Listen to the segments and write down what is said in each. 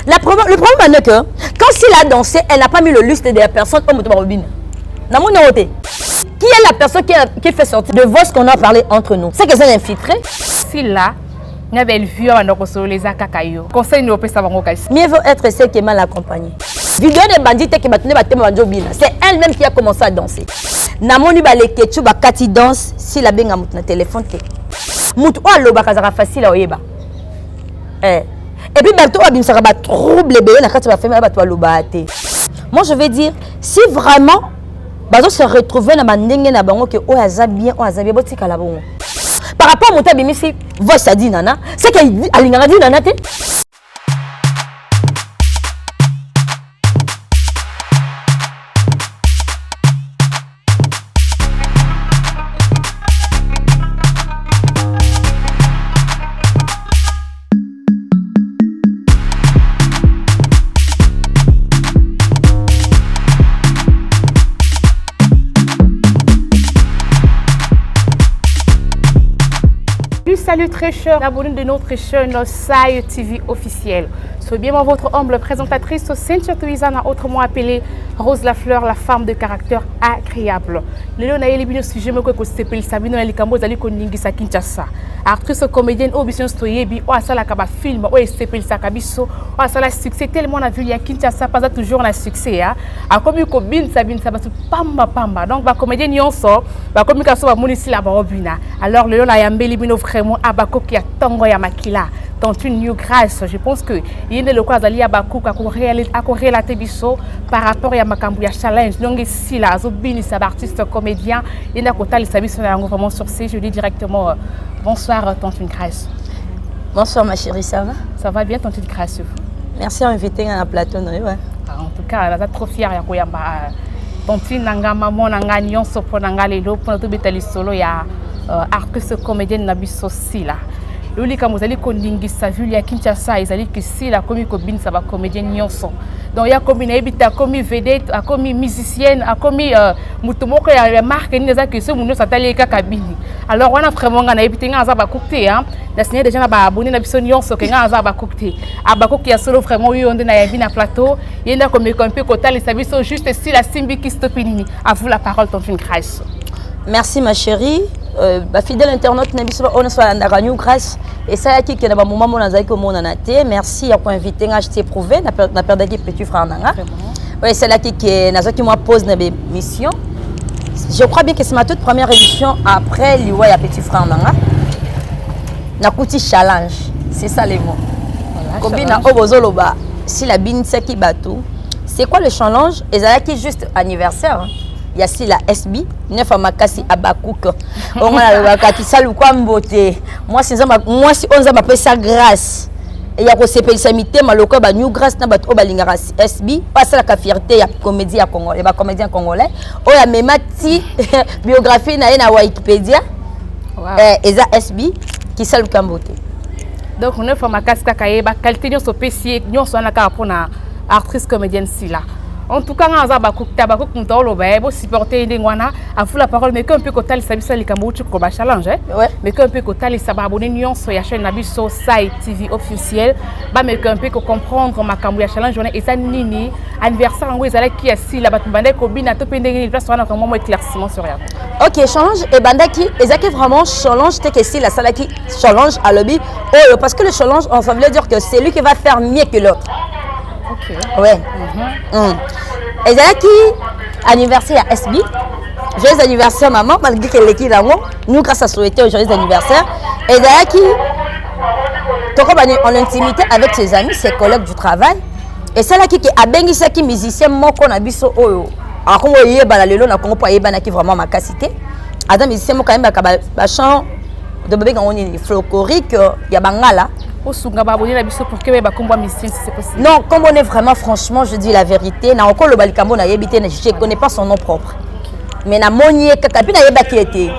Le problème est que quand s'il a dansé, elle n'a pas mis le liste des personnes au Motobarobine. Dans mon noté. Qui est la personne qui fait sortir de voix ce qu'on a parlé entre nous? C'est que c'est infiltré. Si là, il y avait le vieux à nos les akakayo. Conseil nous ça va mieux vaut être celle qui est mal accompagnée. Vidéo des bandits qui c'est elle-même qui a commencé à danser. Namoni ba le ketchu ba kati danse si la benga mutna téléphone te. Mutu o aloba kazara facile a oyeba. Et puis bato abinsaka ba trouble bébé na kati ba famille bato aloba te. Moi je vais dire si vraiment bazo se retrouver na bandenge na bango que o aza bien botika la bongo. Par rapport à mon tabimisi, voix ça dit nana, c'est qu'elle a dit nana te. Salut très chers abonnés de notre chaîne Sai TV officielle. Soyez bien votre humble présentatrice Cynthia Touizana, autrement appelée Rose Lafleur, la femme de caractère agréable. Le lieu n'a éliminé ce sujet que s'appelle Sabino Likambo Zali Koningisa Kinshasa. Actrice comédienne Obision Stoyebi, ou à la kaba film, ou s'appelle Sakabiso, ou à la succès tellement on a vu il y a Kinshasa pas toujours un succès. A comme une cobine Sabine Sabasu pamba pamba. Donc la comédienne y en sort, la communication va monter la barobina. Alors le lieu n'a yambeli bino vraiment abako qui a tango ya makila. Dans une new grâce, je pense que il y a le cas d'Ali Abakou à relater biso par rapport à Makambu ya challenge. Donc ici là, Zobini c'est artiste comédien, il y a côté les amis sont vraiment sur ce. Je dis directement bonsoir Tantine Grâce. Bonsoir ma chérie, ça va? Ça va bien Tantine Grâce. Merci d'inviter à la plateau, ouais. En tout cas, on est trop fiers ya koyamba Tantine nanga maman nanga nyonso po nanga lelo po to betali solo ya artiste comédienne na biso si là. Loli comme vous allez koningisa vu ya Kinshasa ils allaient que si la comique cobine ça va comédienne nyonso. Donc il y a comme une habita comme vedette, a comme musicienne, a comme mutumoko ya marque ni za que ce muno satali ka kabini. Alors on a vraiment ngana habita ngaza ba cookter hein. La signé déjà na ba abonné na biso nyonso ke ngaza ba cookter. Abako qui a solo vraiment yo onde na ya na plateau, yenda comme un peu kotali sa biso juste si la simbi qui stopinini. À vous la parole Tantine Grâce. Merci ma chérie. Fidèle internaute Nabiso on soit dans New Grâce et ça qui na ba moment mon azai ko mon anaté merci à pour inviter acheter prouver na perdre qui petit frère nanga ouais c'est là qui na qui moi pose na mission je crois bien que c'est ma toute première émission après liwa ya petit frère nanga na kuti challenge c'est ça les mots combien na obozoloba si la binsa qui bateau c'est quoi le challenge et ça qui juste anniversaire hein? Il y a si la SB, neuf à Makasi Abakouk. On a le Wakati Salou Kwambote. Moi, si on a appelé ça grâce. Et il y a aussi des samité, maloko ba new grâce na bato balingara SB, pas la fierté ya comédien congolais, ba comédien congolais. O ya memati biographie na Wikipédia. Et ça SB qui Salou Kwambote. Donc neuf à Makasi Kakayeba, qualité de ce PC, nous sommes là pour na actrice comédienne si là. En tout cas, on a beaucoup de supporter les Ngwana. À vous la parole, mais qu'un peu côté les services les Cambodge comme challenge, mais qu'un peu côté les s'abonner nion sur la chaîne Nabiso Sai TV officiel. Bah mais qu'un peu comprendre ma Cambodge challenge journée et ça nini anniversaire en Wezala qui est si la batubande cobine à topé des place on a vraiment éclaircissement sur rien. Ok, challenge et bandaki et ça qui vraiment challenge t'es que si la salle qui challenge à lobby oh parce que le challenge on ça veut dire que c'est lui qui va faire mieux que l'autre. Ok. Ouais. Et là qui anniversaire à SB. Joyeux anniversaire maman malgré qu'elle est qui là nous grâce à souhaiter joyeux anniversaire. Et là qui en intimité avec ses amis, ses collègues du travail. Et c'est là qui a bengi ça qui musicien moko na biso oyo. Alors on y est bana lelo na Congo pa yeba na qui vraiment ma capacité. Adam musicien mo quand même ba chant de bébé quand on est folklorique ya bangala. Pour que musicien si c'est possible. Non, comme on est vraiment franchement, je dis la vérité, na encore le Balikambo na yebité, je connais pas son nom propre. Mais na monié kakapi na yeba qui était.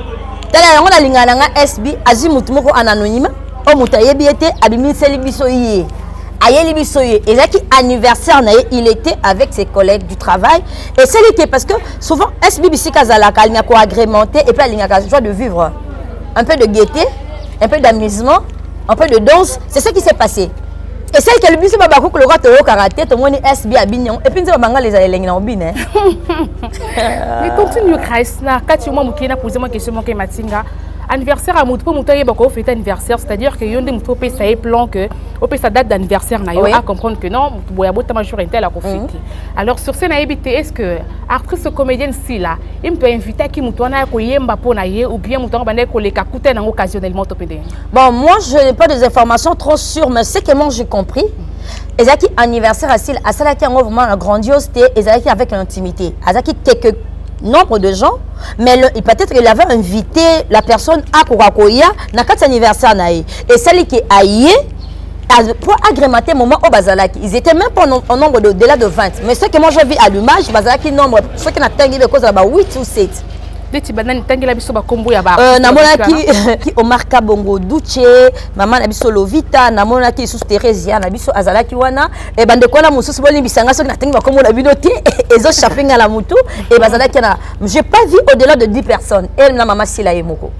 Tala on a lingana nga SB azimutu moko en anonyme, o muta yebité abimi selibiso yé. Ayeli biso yé. Et là qui anniversaire na il était avec ses collègues du travail et c'est l'été parce que souvent SB bisika zala kalinga ko agrémenté et puis alinga ka joie de vivre. Un peu de gaieté, un peu d'amusement. Un peu de danse, c'est ce qui s'est passé. Et ça que le biso ba ko le roi karaté to moni SB abignon et puis nza banga les elengi na obine. Mais continue Grace na kati moi mukina poser moi question moi ke matinga anniversaire à mutu mutu yeba ko fêter anniversaire, c'est-à-dire que yonde mutu pe ça plan que au pe sa date d'anniversaire na yo à comprendre que non mutu boya bota ma jour intel à ko fêter. Alors sur scène habité est-ce que actrice comédienne si là il peut inviter qui mutu na ko yemba pona ye ou bien mutu ba ko le kakuta na occasionnellement to pede. Bon, moi je n'ai pas des informations trop sûres mais c'est que moi j'ai compris. Ezaki anniversaire à cela qui a vraiment la grandiosité, Ezaki avec l'intimité. Ezaki quelques nombre de gens, mais peut-être qu'il avait invité la personne à Kourakoya dans 4 anniversaire naïe. Et celle qui a yé pour agrémenter le moment au Bazalaki. Ils étaient même pas en nombre de-delà de 20. Mais ce que moi j'ai vu à l'image, Bazalaki nombre, ce qui n'a pas de cause là-bas 8 ou 7. Namonaki Omar Kabongo Duche, maman Nabiso Lovita, namonaki sous Theresia, Nabiso Azalaki wana, et bande quoi la moussous boli bisanga so natengi comme la bidoté et zo shopping à la moutou et bazalaki na. J'ai pas vu au-delà de 10 personnes. Elle na maman Sila Yemoko.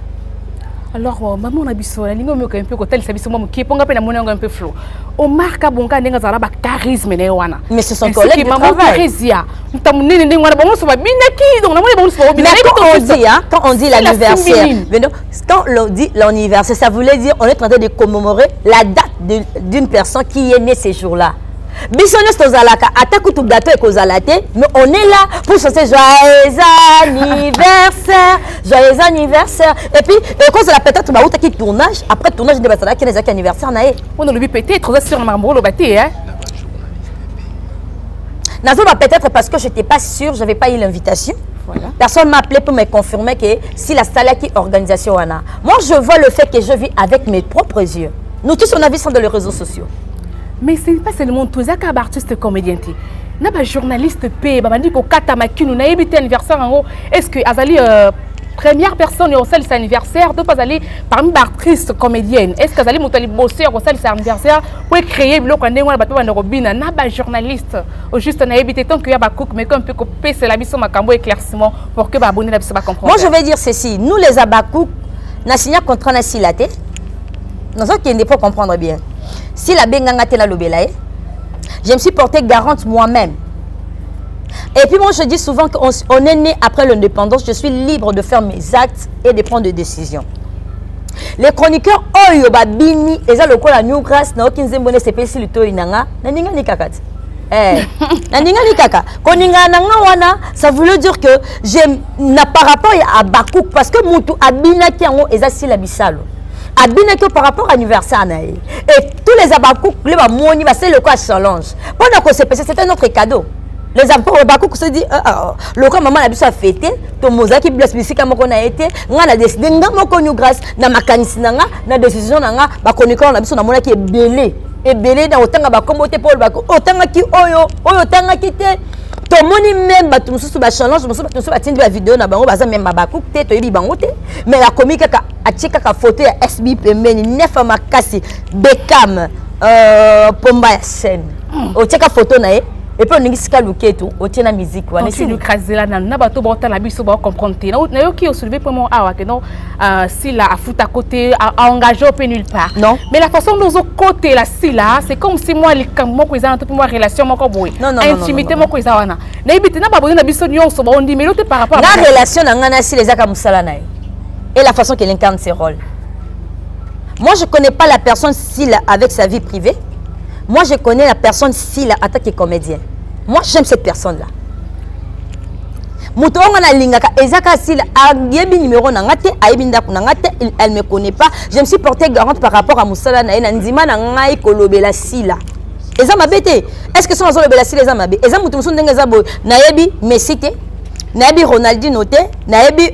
Alors maman Nabiso, la lingo un peu côté Sabiso mo ki ponga pe na mona un peu flou. Omar Kabonga ndenga zala ba charisme ne wana. Mais ce sont collègues de travail. Theresia, mutamunene ndenga wana bongo so ba binaki donc na mona bongo so ba binaki. Quand on dit l'anniversaire, quand on dit l'anniversaire, ça voulait dire on est en train de commémorer la date d'une personne qui est née ces jours-là. Bisonnes tozalaka ataku tout gâteau et kozalate, mais on est là pour chanter joyeux anniversaire, joyeux anniversaire. Et puis quand ça peut-être ba outa qui tournage, après tournage de basala qui les anniversaire naé. On le peut-être sur le marbre le baté hein. Nazo peut-être parce que je n'étais pas sûre, j'avais pas eu l'invitation. Voilà. Personne m'a appelé pour me confirmer que si la salle qui organisation wana. Moi je vois le fait que je vis avec mes propres yeux. Nous tous on a vu ça dans les réseaux sociaux. Mais ce n'est pas seulement tous les artistes comédiens. Il y a des journalistes qui ont dit que Katamakinu n'a évité anniversaire en haut. Est-ce que Azali première personne au sein de son anniversaire, donc Azali parmi les artistes comédiennes. Est-ce que Azali Moutali bosser au sein de son anniversaire pour créer le bloc en démo bateau en robine n'a pas journaliste au juste n'a évité tant qu'il y a pas cook mais comme peut couper c'est la mission macambo éclaircissement pour que abonné la mission va comprendre. Moi je vais dire ceci, nous les abakouk n'a signé contrat na silaté. Nous autres qui ne faut comprendre bien. Si la benganga tela lobelaye, je me suis portée garante moi-même. Et puis moi je dis souvent qu'on est né après l'indépendance, je suis libre de faire mes actes et de prendre des décisions. Les chroniqueurs oyo babini eza lokola new grass na okinze mbone sepesi lito inanga na ninga ni kakati. Na ninga ni kaka. Koninga nanga wana, ça veut dire que j'aime na par rapport à Bakouk parce que mutu abina ki yango eza sila bisalo. Abina que par rapport à l'anniversaire nae. Et tous les abakouk les bamoni c'est le quoi challenge. Pendant que c'est un autre cadeau. Les abakouk se dit le quoi maman a biso a fêté, to mozaki bless bisika moko na été, nga na décidé nga moko new grâce na makanisi nanga na décision nanga ba konika na biso na mona ki belé. Et belé na otanga ba kombote pour bako otanga ki oyo tanga ki te. To moni même ba tout mususu ba challenge mususu ba tout ba tindi ba vidéo na bango baza même bakouk te to yebi bango te. Mais la comique a checké la photo ya SB pembeni nefa makasi Beckham pomba ya scène. O checké photo na e et puis on ngi sika luketu o tiena musique wana si nous crasela na bato ba otala biso ba comprendre te. Na yo ki o soulever pour moi awa que non si la a fout à côté a engagé au nulle part. Non. Mais la façon dont au côté la si là c'est comme si moi les moko za pour moi relation moko boy. Intimité moko za wana. Na ibite na ba bozo na biso nyonso ba on dit mais l'autre par rapport à la relation na ngana si les aka musala na et la façon qu'elle incarne ses rôles. Moi, je ne connais pas la personne Sila avec sa vie privée. Moi, je connais la personne Sila en tant que comédien. Moi, j'aime cette personne-là. Elle ne me connaît pas. Je me suis portée garante par rapport à Moussala Naïna. Ndima Nangaï Kolobela Sila. Est-ce que ce sont les Sila les Amabé? Et ça, Naïbi Messite. Nabi Ronaldinho te nabi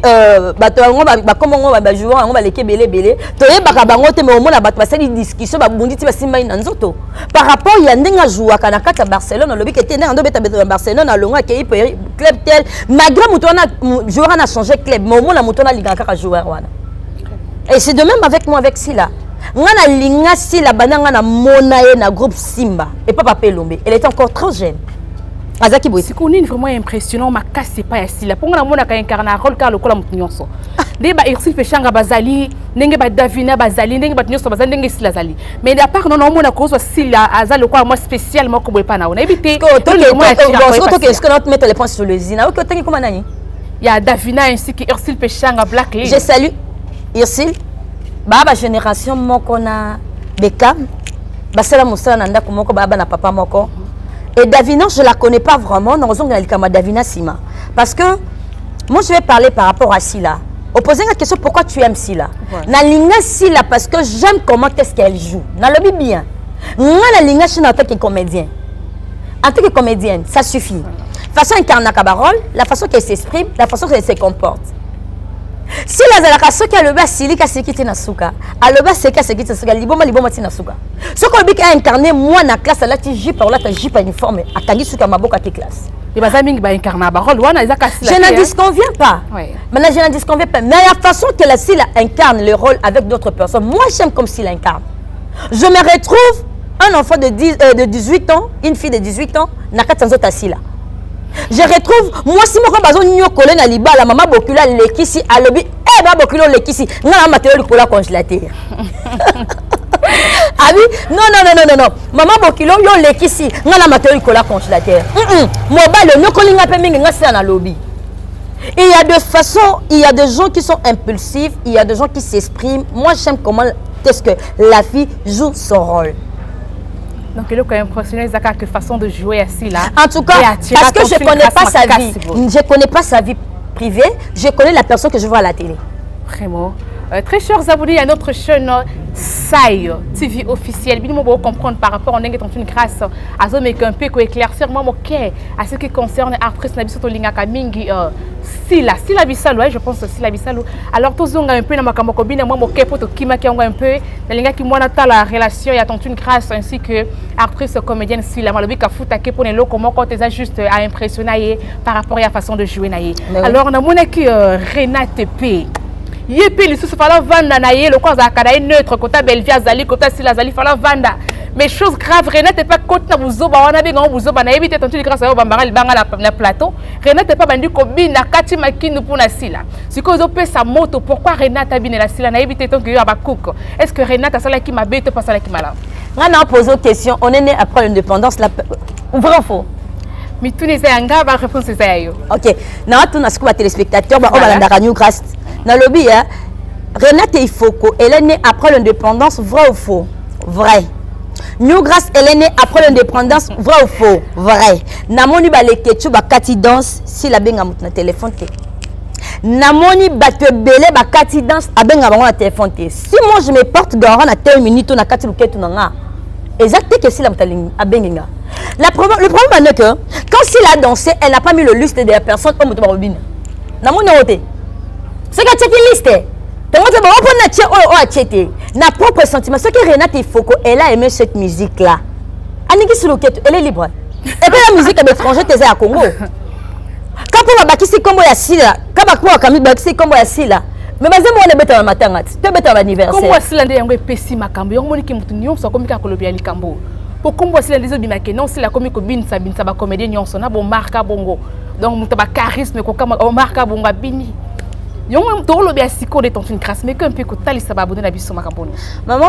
bato ngo ba komongo ba joueur ngo ba leke belé to yebaka bango te mais au moins bato basali discussion ba bundi ti basimba ina nzoto par rapport ya ndenga joueur kana kata Barcelone lobi ke te ndo beta Barcelone alonga ke club tel malgré mutona joueur na changé club mais au moins la mutona liga kaka joueur wana. Et c'est de même avec moi avec Sila ngana linga Sila bananga na monaye na groupe Simba et papa Pelombe elle était encore trop jeune. Azaki boy. C'est qu'on est vraiment impressionnant ma casse pas ici là. Pour on a incarné rôle car le kola mutunyoso. Ndé ba Irsil Pechanga bazali, ndenge ba Davina bazali, ndenge ba nyonso bazali ndenge sila zali. Mais à part non on a cause sila azali quoi moi spécialement ko boy pa na. On a évité tout le monde est-ce que notre mettre les points sur le zina. OK, tangi comment nani? Il y a Davina ainsi que Irsil Pechanga Black Lady. Je salue Irsil. Baba génération moko na Bekam. Basela musala nanda komoko baba na papa moko. Et Davina, je ne la connais pas vraiment. Nous avons Davina Sima. Parce que moi, je vais parler par rapport à Sila. Opposer la question pourquoi tu aimes Sila. Je Sila parce que j'aime comment est-ce qu'elle joue. Je le bien. Je suis en tant que comédien. En tant que comédienne, ça suffit. La façon qu'elle incarne Kabarol, la façon qu'elle s'exprime, la façon qu'elle se comporte. Si la zalaka soki aloba silika sekiti na suka aloba seka sekiti na suka liboma tina suka soko bika incarner moi na classe la ti jipa ou la ta jipa uniforme akangi suka maboka te classe et bazaming ba incarner ba rôle wana ezaka sila je ne disconviens pas maintenant je ne disconviens pas mais la façon que la Sila incarne le rôle avec d'autres personnes moi j'aime comme Sila incarne je me retrouve un enfant de 18 ans une fille de 18 ans na katanzota Sila. Je retrouve moi si mon bazo nyokole na libala maman bokula lekisi alobi ba bokula lekisi ngala matériel kola congélateur. Ah oui non maman bokilo yo lekisi ngala matériel kola congélateur. Mobile nyokoli ngape mingi ngasa na lobby. Et il y a de façons, il y a des gens qui sont impulsifs, il y a des gens qui s'expriment. Moi j'aime comment est-ce que la fille joue son rôle. Donc, il est quand même impressionné de façon de jouer assis là. En tout cas, parce que je ne connais pas sa vie. Je ne connais pas sa vie privée. Je connais la personne que je vois à la télé. Vraiment. Très chers abonnés à notre chaîne SAI TV officielle. Bien, vous comprendre par rapport à une grâce à ce que un peu éclaircir moi à ce qui concerne Artpress Nabiso Lingaka Mingi Sila Bisalo, je pense Sila Bisalo. Alors tous on a un peu dans ma camocobine moi moké pour Kima qui a un peu dans linga qui moi la relation il y a une grâce ainsi que Artpress comédienne Sila malobi ka futa ke pour les locaux comment quand tu juste à impressionner par rapport à la façon de jouer naïe. Alors on a mon que Renate P. Yépi les sous fala vanda na ye le quoi zakada neutre kota Belvia zali kota Sila zali fala vanda mais chose grave Renate n'est pas côté na buzoba wana be ngam buzoba na éviter tant grâce à bambara libanga la plateau Renate pas bandi ko bina kati makinu pour na Sila siko zo pe sa moto pourquoi Renate a bine la Sila na éviter tant que yo abakuko est-ce que Renate a sala qui m'a bête pas sala qui m'a là on a posé une question on est né après l'indépendance la vrai ou faux mais tous les anga ba réponse c'est yo OK na tout na sikuba téléspectateurs ba obalanda New Grâce na lobby hein Renate Ifoko elle est née après l'indépendance vrai ou faux vrai New Grâce elle est née après l'indépendance vrai ou faux vrai namoni ba leketu ba kati danse si la benga mut na téléphone te namoni ba te belé ba kati danse abenga bango na téléphone te si moi je me porte dans na 10 minutes na kati luketu na exact que si la mutaling abenga le problème est que quand si la dansé elle n'a pas mis le liste des personnes comme to ba robine namoni wote c'est que tu liste na propre sentiment ce que Renate Ifoko elle a aimé cette musique là elle est libre et puis la musique à l'étranger t'es à Congo quand on va bakisi combo ya Sila quand on va kambi bakisi combo ya Sila mais bazé moi on est bête à matin tu bête à l'anniversaire comme moi Sila ndé yango epesi makambo yango moni ki mutu nyonso komika kolobia likambo pour combo Sila ndé zo bimake non Sila komiko binsa ba comédien nyonso na bo marka bongo donc mutu ba charisme ko kama marka bonga bini. Maman,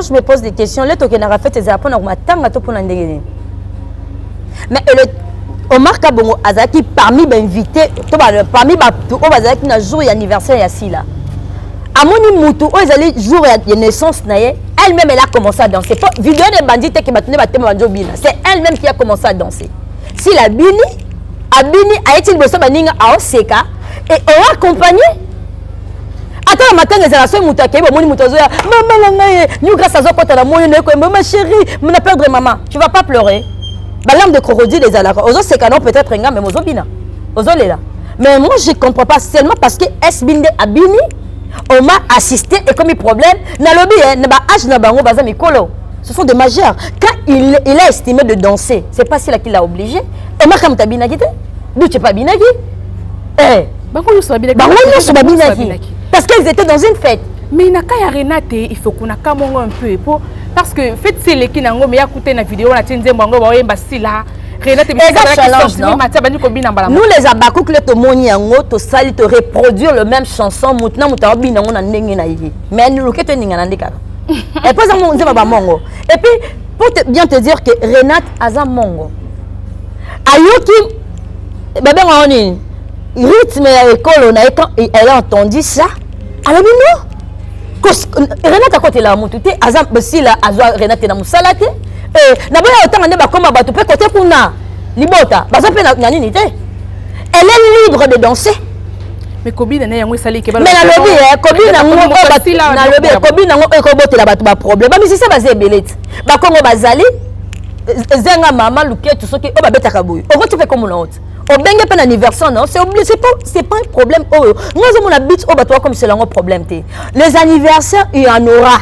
je me pose des questions. Mais Omar Kabongo Azaki parmi les invités, parmi les jours d'anniversaire ici là. Amoni Moutou, ils allaient jour de naissance elle-même elle a commencé à danser. Vidéo des bandits qui m'a tenu c'est elle-même qui a commencé à danser. Si la Bini a été le baninga à Oseka et on a accompagné. Attends, le matin, les relations moutaké, bon, maman, New Grâce à Zoko, t'as maman chérie, on a perdre maman. Tu vas pas pleurer. La lame de crocodile, les alaka. Ozo, c'est canon peut-être un gars, mais Ozo bina. Ozo là. Mais moi, je comprends pas seulement parce que S-Binde a bini, on m'a assisté et comme il problème, n'a lobby, n'a pas âge, n'a pas bazar, mikolo. Ce sont des majeurs. Quand il a estimé de danser, c'est pas celui qui l'a obligé. Et moi, comme t'as binaki, d'où tu pas binaki? Eh, parce qu'ils étaient dans une fête. Mais il y a Renate, il faut qu'on a un peu. Parce que fête c'est les qui n'ont pas écouté la vidéo, on a tenu un peu là. challenge, non? Nous les abakouk les tomoni yango to sali te reproduire le même chanson maintenant mutabi nango na ndenge na yé. Mais nous le keto ninga ndeka. Et puis ça mon baba mongo. Et puis pour bien te dire que Renate aza mongo. Ayoki bébé ngoni rythme ya école na quand elle a entendu ça. Alors non. Renate à côté la mutute aza si la azwa Renate na musala te. Na boya autant ande ba koma ba to pe côté kuna libota baza pe na nini te. Elle est libre de danser. Mais Kobi na yango sali ke ba. Mais na lobi Kobi na ngo na lobi Kobi na ngo ekobotela bato ba problème. Ba misisa baza ebelete. Ba kongo bazali zenga mama luketu soki o ba betaka boyo. O ko comme na honte. O benge pe na anniversaire non, c'est pas un problème. Oh, moi je mon habite au bateau comme c'est un problème te. Les anniversaires il y en aura.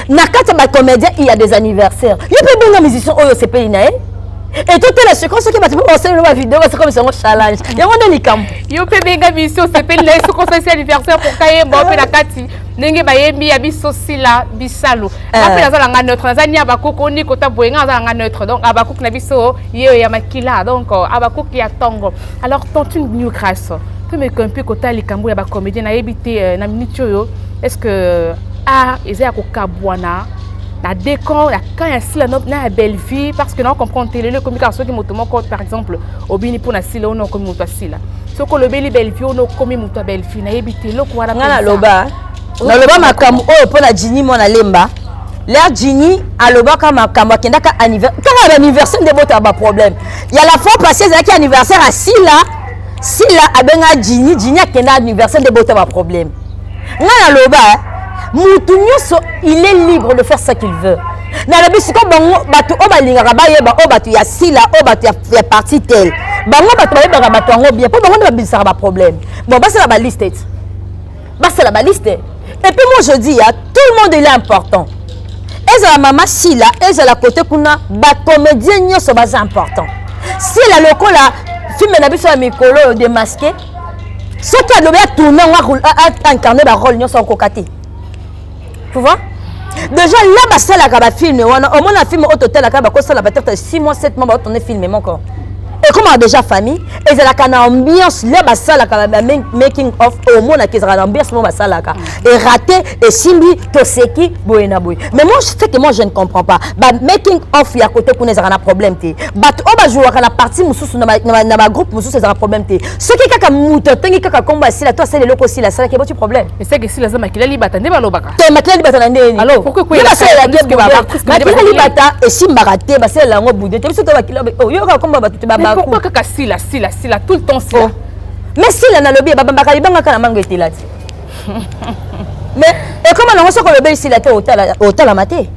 Nakata ba comédien il y a des anniversaires. Il peut bien la musicien oh c'est pays nae. Et tout est la séquence qui va te passer la vidéo c'est comme c'est un challenge. Il y a un délicat. Il peut bien la mission c'est pays nae séquence anniversaire pour kaye bon pe na kati. Nenge ba yembi ya biso sila bisalo. Après la zala nga neutre na zania bakoko ni kota boyenga zala nga neutre. Donc abakok na biso ye ya makila donc abakok ya tongo. Alors tante une new grâce. Que me un peu kota likambo ya ba comédien na yebité na minute yo. Est-ce que eza ko kabwana na décor la quand ya sila na belle vie parce que non comprendre télé le communication qui motomo par exemple obini pour na sila on comme moto sila. Soko le belle vie on comme moto belle vie na yebité lo ko wana ngala loba. Na loba makambo oyo pona Jini mona lemba. L'air Jini alobaka makambo kendaka anniversaire. Quand l'anniversaire de bota ba problème. Il y a la fois passée qui anniversaire à Sila abenga Jini akenda anniversaire de bota ba problème. Ngala loba mutu nyoso il est libre de faire ce qu'il veut. Na lobi siko bango batu o balingaka bayeba o batu ya Sila o batu ya partie tel. Bango batu bayeba batu ngo bien. Po bango ba bisaka ba problème. Bon ba c'est la liste. Ba c'est la liste. Et puis moi je dis, tout le monde il est important. Et la maman Sila, et la côté kuna, ba comédien nyo so bas important. Si la loko la film na biso ya mikolo démasqué, ce qui a le bien tourner a incarné ba rôle nyo so kokati. Tu vois? Déjà là ba sala ka ba film wana, au moins la film au total ka ba ko sala peut-être 6 mois 7 mois ba tourner film même encore. Et comme on a déjà famille, et c'est la cana ambiance, là, bah ça la making of au monde qui sera l'ambiance, moi bah ça la et raté et simbi toseki boyena boy. Mais moi je sais que moi je ne comprends pas. Bah making of il y a côté qu'on est un problème té. Bah on va jouer à la partie mususu na ma groupe mususu c'est un problème té. Ce qui kaka muto tengi kaka combat si la toi c'est le loco si la ça qui est bon problème. Mais c'est que si la zama qui la libata ne balobaka. Te makila libata ndeni. Alors pourquoi quoi il a ça la game que makila libata et si mbaraté bah c'est la ngo boudé. Tu sais toi makila oh yo ka combat bah tu ba. Pourquoi kaka sila tout le temps sila. Mais sila na lobi baba bakalibanga kana mango etelati. Mais et comment on sait que le bébé sila te hôtel la maté.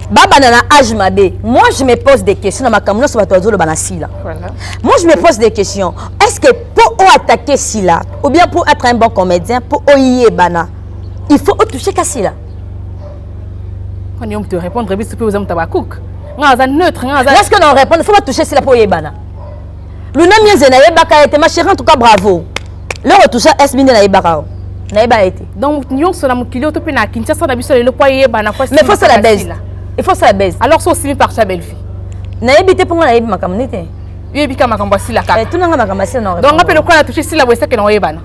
Baba na âge mabé. Moi je me pose des questions na makamno so bato azolo bana sila. Voilà. Moi je me pose des questions. Est-ce que pour attaquer sila ou bien pour être un bon comédien pour oyer bana, il faut toucher Kassila. On y te répondre bis peu aux hommes tabakouk. Ngaza neutre ngaza. Est-ce que non répondre faut pas toucher sila pour yebana. Luna mienze na yebaka était ma chérie en tout cas bravo. Le retoucher esbinde na yebaka. Na yeba été. Donc nyon so na mukili to pe na Kinshasa na biso le po yebana fois. Mais faut ça la baise. Il faut ça la baise. Alors so aussi par sa belle fille. Na yebite pour na yebi makamnete. Yebika makambo sila ka. Et tout na makambo sila non. Donc appelle quoi na toucher sila bo que na yebana.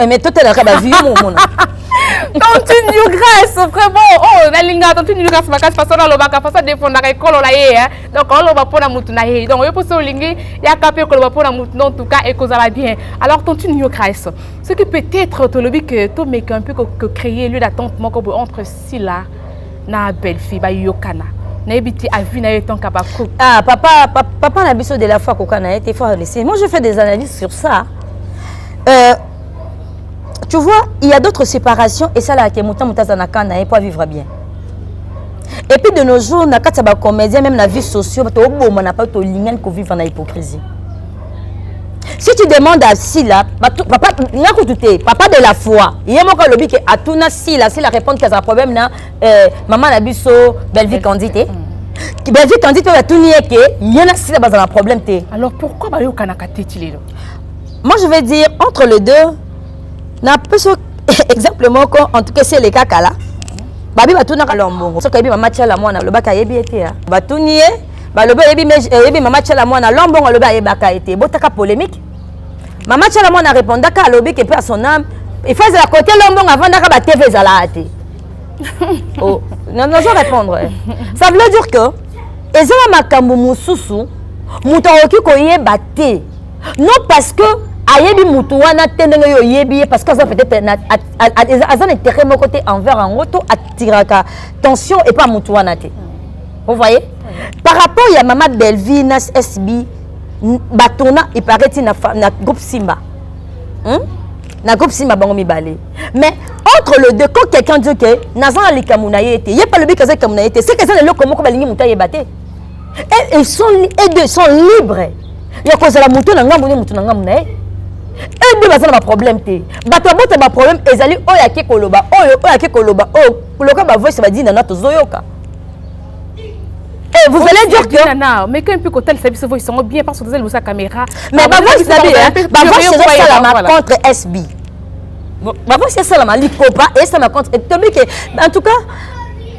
Mais tout est là ka ba vie mon. Tante new grâce vraiment oh na linga tante new grâce makasi façon na lobaka façon défendre ka ekolo la ye donc on loba pona mutu na ye donc yo poso lingi ya kapé ko loba pona mutu en tout cas et cause va bien alors tante new grâce ce qui peut-être to lobi que to make un peu que créer lieu d'attente moko entre Sila na belle fille ba yokana na ebiti avi na yeton ka ba ko ah papa na biso de la fois kokana était faut laisser moi je fais des analyses sur ça tu vois, il y a d'autres séparations et ça là qui mouta mutazanaka na pas vivre bien. Et puis de nos jours, na kataba comédien même la vie sociale, to boma na pas to lingen ko vivre en hypocrisie. Si tu demandes à Sila, papa papa de la foi, il y a mon lobby que atuna Sila répond qu'il y a un problème na maman na biso belle vie candidate. Belle vie candidate va tout nier que il y en a Sila dans un problème té. Alors pourquoi ba yo kanaka tétilé? Moi je vais dire entre les deux. Na peu exemple en tout cas c'est les caca là babi batunaka lombongo soki yebi mama tiala mwana lobaka yebi ete batuni ye balobi yebi mama tiala mwana lombongo lobi ayebaka ete botaka polémique mama tiala mwana répondaka alobi ke pe à son âme il faut la côté lombongo avandaka ba TV ezala ate oh non répondre ça veut dire que ezala makambo mususu muto oki koyeba te non parce que ayebi mutu wana tendenge yo yebi parce que ça peut-être azan intérêt mon côté envers en auto attiraka tension et pas mutu wana te vous voyez par rapport ya mama Belvi na SB batona il paraît na groupe Simba na groupe Simba bango mibale mais entre le deux quand quelqu'un dit que nazan alikamuna yete yé pas le bikaza kamuna yete c'est que ça le comment ko balingi muta yebate et ils sont libres ya kozala mutu na ngambu ni mutu na ngambu na ye et deux bazana ba problème te bato bote ba problème ezali oyo ake koloba oyo ake koloba oyo loka ba voice ba dina na tozoyoka et vous allez dire que mais quand un peu côté service ils sont bien parce que vous avez la caméra mais ba voice c'est ça la contre SB ba voice c'est ça la likopa et ça ma contre que en tout cas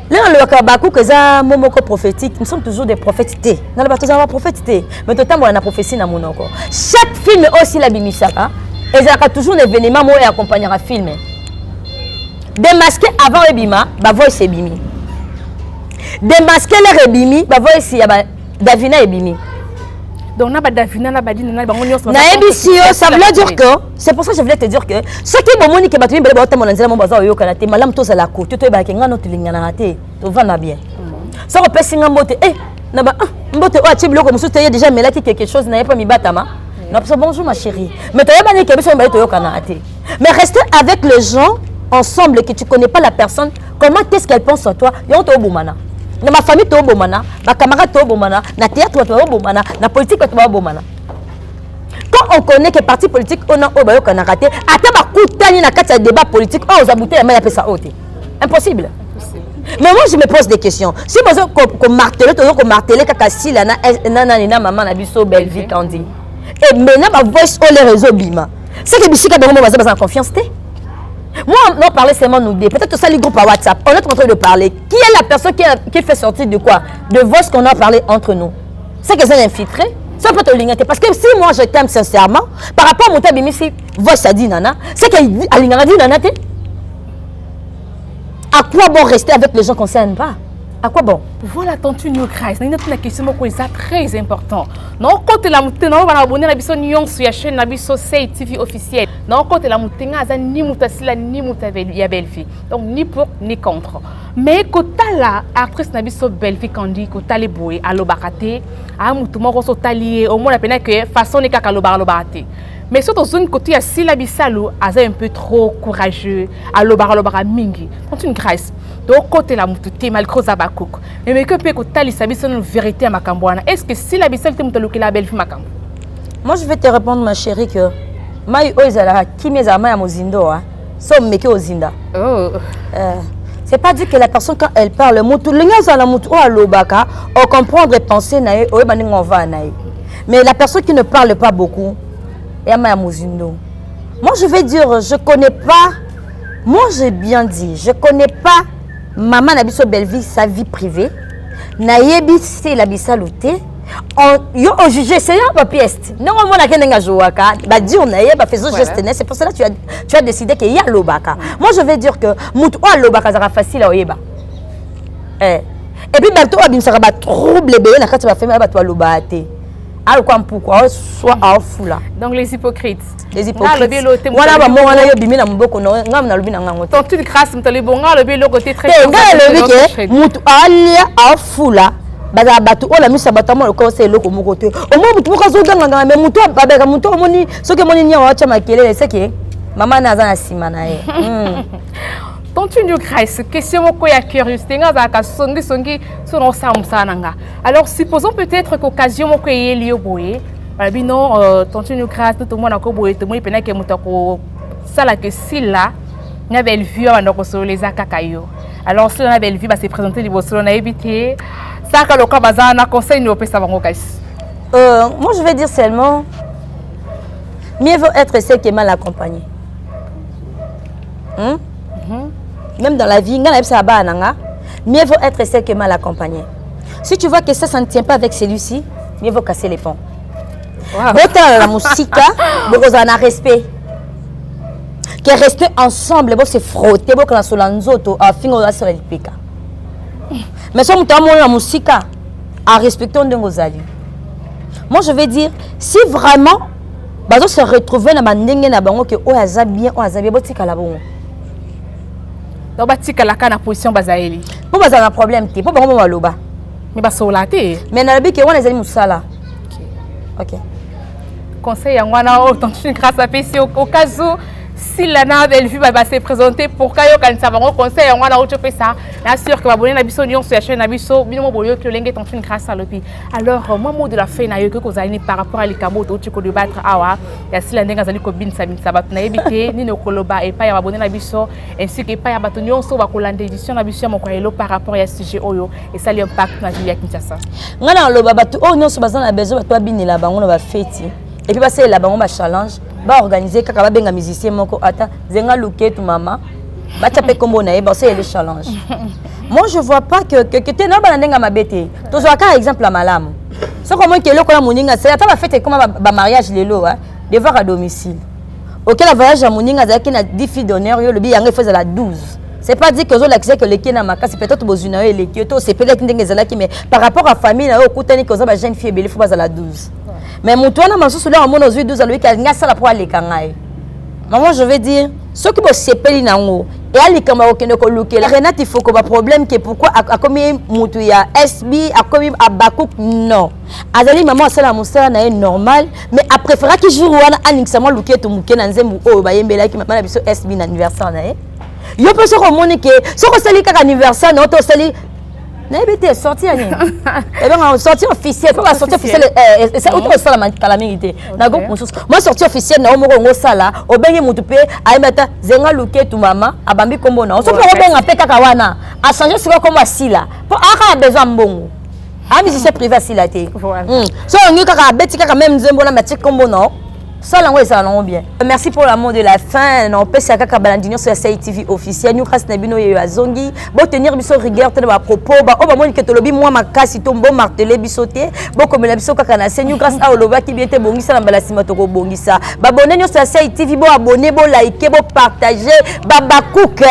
là le kabaku que ça momoko prophétique nous sommes toujours des prophètes dans le bateau ça va prophétie mais tout temps on a prophétie na monoko chaque film aussi la bimisaka et ça a toujours un événement moi et accompagnera film démasqué avant ebima ba voice ebimi démasqué le ebimi ba voice ya ba Davina ebimi donc na ba Davina na ba dina na bango nyonso na ebisio ça veut dire que c'est pour ça que je voulais te dire que ce qui bon moni ke batu mbele ba otamo na nzela mo baza oyo kana te malam to za ko to ba ke ngano tilingana na te to va na bien ça repesi ngambote na ba mbote o ati biloko musu te déjà mais là quelque chose na pas mi batama non bonjour ma chérie mais to yeba ni ke biso mbele to yo kana te mais rester avec les gens ensemble que tu connais pas la personne comment qu'est-ce qu'elle pense à toi yo to bomana na ma famille to bomana ba camarade to bomana na théâtre to bomana na politique to bomana quand on connaît que parti politique on a obayo kana raté ata ba kutani na kati ya débat politique on zabouté ya maya pesa ote impossible mais moi je me pose des questions si besoin qu'on marteler kaka sila na maman na biso Belvi Kandi et maintenant ba voice on les réseaux bima c'est que bisika bango baza en confiance té moi, on parlait seulement nous deux. Peut-être ça, les groupes à WhatsApp. On est en train de parler. Qui est la personne qui fait sortir de quoi? De voix qu'on a parlé entre nous. C'est que c'est infiltré. Ça peut te ligner. Parce que si moi je t'aime sincèrement, par rapport à mon tabimi, si voix ça dit nana, c'est qu'elle dit nana. À quoi bon rester avec les gens qu'on ne s'aime pas? À quoi bon? Voilà, tontu New Christ. Nous avons une question très importante. Non, quand la montée, nous allons abonner la vision Nyon sur la chaîne Nabiso TV officielle. Non, quand la montée, nous avons ni moutasila ni moutavelia Belfi. Donc ni pour ni contre. Mais quand la actrice Nabiso Belfi Kandi, quand elle est bouée à l'obarate, à moutouma rosso talié, au moins la peine que façon n'est qu'à l'obarate. Mais surtout zone côté à Sila Bissalo, a un peu trop courageux, à l'obara mingi. Quand une grâce. Donc côté la moutoute malgré Zabakouk. Mais que peut que tali sabi son vérité à Makambouana. Est-ce que Sila Bissalo te moutouluki la belle fille Makam? Moi je vais te répondre ma chérie que Maï Oizala qui mes amis à Mozindo hein, sont meke Ozinda. Oh. C'est pas dit que la personne quand elle parle le moutou le nyaza la moutou à l'obaka on comprendre et penser nae o bani ngova nae. Mais la personne qui ne parle pas beaucoup et à Mozindo. Moi je vais dire je connais pas. Moi j'ai bien dit je connais pas maman Nabiso Belvi sa vie privée. Nayebi c'est la bisalouté. Yo jugé c'est un papier. Non on a kenga jouaka. Ba dire naye ba faisons geste c'est pour cela tu as décidé qu'il y a l'obaka. Moi je vais dire que mutu o l'obaka sera facile à oyeba. Et puis bientôt abim sera ba trouble bébé na kati ba famille ba to l'obate. Alors pourquoi soit à fula. Donc les hypocrites. Les hypocrites. Voilà ba mo wana yo bimi na mboko no ngam na lobi na ngango. Tant tu grâce mtali bonga le belo côté très. Le que mutu alia à fula. Baza batu ola misa batamo le conseil loko moko te. Au moins mutu ko zo danga mais mutu babeka mutu moni soki moni nya wa cha makele c'est que maman na za na sima na ye. Tontu New Christ, question moko ya curiosité nga za ka songi sur samsananga. Alors supposons peut-être qu'occasion moko ye liyo boye. Abi non tontu New Christ tout le monde ko boye tout le monde pena ke mutako sala que sila na belle vue wana ko so les akakayo. Alors si la belle vue va se présenter libo so na éviter ça ka loka bazana conseil no pesa bango kais. Moi je vais dire seulement mieux vaut être seul que mal accompagné. même dans la vie, mieux vaut être seul que mal accompagné. Si tu vois que ça ne tient pas avec celui-ci, mieux vaut casser les ponts. Wow. La musique, vous en respect. Que rester ensemble, vous se frotter, vous quand la nzoto, à fin on se répéter. Mais si on a la musique, à respecter nos alliés. Moi je vais dire, si vraiment, vous se retrouver dans mandenge na bango que o aza bien, botika la bon. Donc batika la kana position bazaeli. Pour baza un problème, pour bango maloba. Mais basolate. Mais na bi que on les ali musala. OK. Conseil à moi na autant grâce à PC au cas où si la belle vue va se présenter pour kayo kan ça va conseil à moi na autre fait ça. Bien sûr que va bonner na biso nion sur la chaîne na biso bino boyo que lenge ton grâce à l'opi. Alors moi mot de la fin na yo que kozali par rapport à likamo to tu ko débattre awa ya si la ndenga zali ko bin sabat na ebité ni no koloba et pas ya bonner na biso ainsi que pas ya batonion so va kolande édition na biso mon koyelo par rapport à sujet oyo et ça l'impact na vie ya Kinshasa. Ngana loba batu o non so bazana besoin batu abinila bango na ba fête. Et puis passer là bango ba challenge ba organiser kaka ba benga musicien moko ata zenga luke tu mama ba taper combo na e ba c'est le challenge. Moi je vois pas que tu na ba ndenga mabete to zo ka exemple la malamu so comment que le ko la moninga c'est ata ba fête comme ba mariage lelo hein devoir à domicile auquel la voyage à moninga za ki na 10 filles d'honneur yo le bi yanga faisait la 12. C'est pas dire que zo l'accès que les kena makasi peut-être bozuna et les kyoto c'est peut-être ndenge zalaki mais par rapport à famille na okutani que zo ba jeune fille belle faut ba la 12. Mais mon toit, je suis là, on a 12 ans, pour aller maman, je vais dire, ce qui est sépeli nango, et à l'ikama okene ko luke, la Renate, il faut que le problème que pourquoi a commis Moutouya, SB, a commis Abakouk, non. Azali maman, c'est la moussa, na normal, mais après, il faudra qu'il joue un anniversaire, luke, tout mouké, nanzem, ou bayembela, qui m'a pas SB, l'anniversaire, na yo peut se remonter que, ce que c'est l'anniversaire, non, to sali. N'habitez sorti à et bien sortie officielle faut sortir officielle c'est autre ça la calamité na go moi sortie officielle na omo sala obengi mutu pe aimata zenga luke tu mama abambi kombo na so ko benga pe kaka wana a changer sur comme asila pour aka besoin mbongo ami c'est privé asila te so ngi kaka beti kaka même nzembo na matique kombo na ça ça bien. Merci pour l'amour de la fin. On peut se faire balandiner sur la CITV officielle. Nous grâce Nabino et Azongi. Bon tenir biso rigueur de ma propos. Bah oh bah moi que tolobi moi ma casse tombe bon marteler bisoté. Bon comme la biso kaka na c'est nous grâce à Oloba qui bien te bongi ça na balasima to bongi ça. Bah bonne sur la CITV bon abonner bon liker bon partager. Bah cook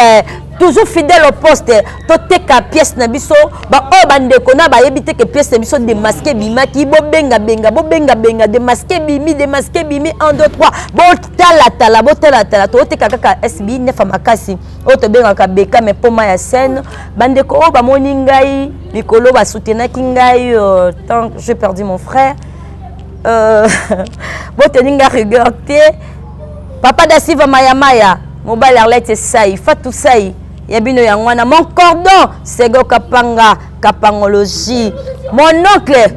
toujours fidèle au poste. Tote ka pièce na biso. Bah oh bande kona bah éviter que pièce na biso démasquer bima qui bo benga démasquer bimi 1 2 3 botala to te kaka SB ne fama kasi o to benga ka beka me poma ya scène bande ko ba moni ngai likolo ba soutenaki ngai tant j'ai perdu mon frère boteninga rigueur te papa da Siva Maya mobile Arlette sai Fatou sai yabino ya ngwana mon cordon Sego Kapanga Kapangologie mon oncle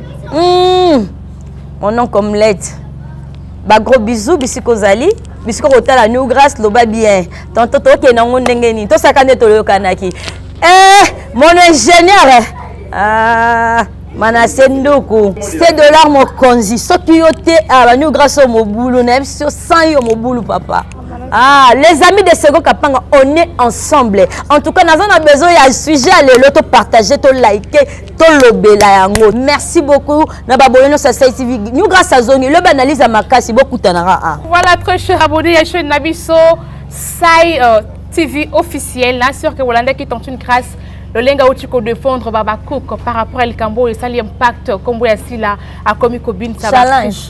Omelette. Bah gros bisous bisiko zali bisiko kotala nous grâce loba bien tonto to ke nango ndengeni to sakane to yokanaki mon ingénieur Manassé Ndoku c'est $, mon konzi soki yote nous grâce au mobulu na sur 100 yo mobulu papa. Les amis de Sego Kapanga, on est ensemble. En tout cas, nous avons besoin d'un sujet à l'auto partager, to liker, to lobela yango. Merci beaucoup. Nous avons TV. Nous grâce à Zongi, le analyse à ma casse, beaucoup tanara. Voilà, très cher abonné à chaîne Nabiso, Sai TV officiel. Là, sûr que vous l'avez qui tente une grâce. Le lenga où tu peux défendre Baba Cook par rapport à l'Ikambo et ça l'impact comme vous avez là à comme Kobin challenge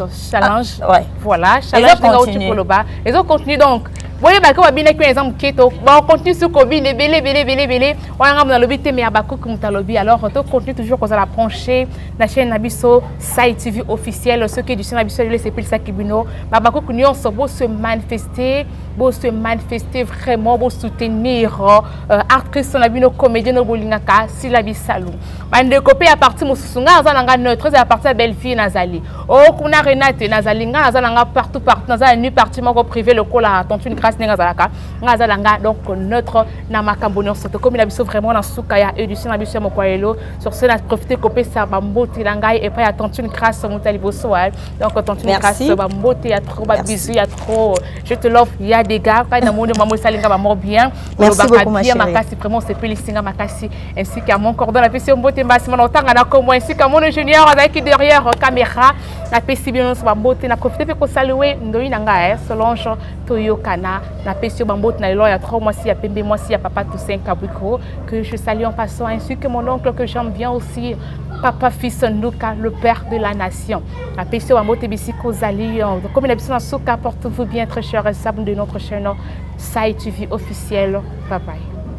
ouais. Voilà challenge lenga où tu peux le bas les autres continuent donc voyez bah comme bien avec exemple keto bah on continue sur Kobin et belé on a dans le but mais Baba Cook comme lobby alors on continue toujours qu'on a branché la chaîne Nabiso Sai TV officiel ce qui est du chaîne Nabiso c'est plus ça qui bino Baba Cook nous on se manifester vraiment pour soutenir artistes Nabino comédiens bolingaka silabi salou bande copé à partir mususunga azalanga neutre à partir belle fille nazali o kuna Renate nazali nga azalanga partout nazali nu parti moko privé le cola tontu une grâce place ninga zalaka ngazalanga donc notre na makambo nyonso to comme na biso vraiment na suka ya édition na biso mokoyelo sur ce na profiter kopé ça ba mboti la ngai et pas ya tantine grâce motali bosoal donc tantine grâce ba mboti ya trop ba bisu ya trop je te l'offre il y a des gars quand na monde maman salinga ba mort bien merci beaucoup ma chérie makasi vraiment c'est pélisinga makasi ainsi qu'à mon cordon la pesi mbote mbasi mon otanga na comme ainsi qu'à mon ingénieur avec derrière caméra la pesi bien so ba mbote na profiter pe ko saluer ndoi nanga Solange Toyokana na pesi ba mbote na lelo ya 3 mois si ya pembe mois si ya papa Toussaint Kabwiko que je salue en passant ainsi que mon oncle que j'aime bien aussi Papa Fils Nduka, le père de la nation. La pesi ba mbote bisiko zali comme la biso na suka portez-vous bien très chers sables de notre chaîne Sai TV officiel. Bye bye.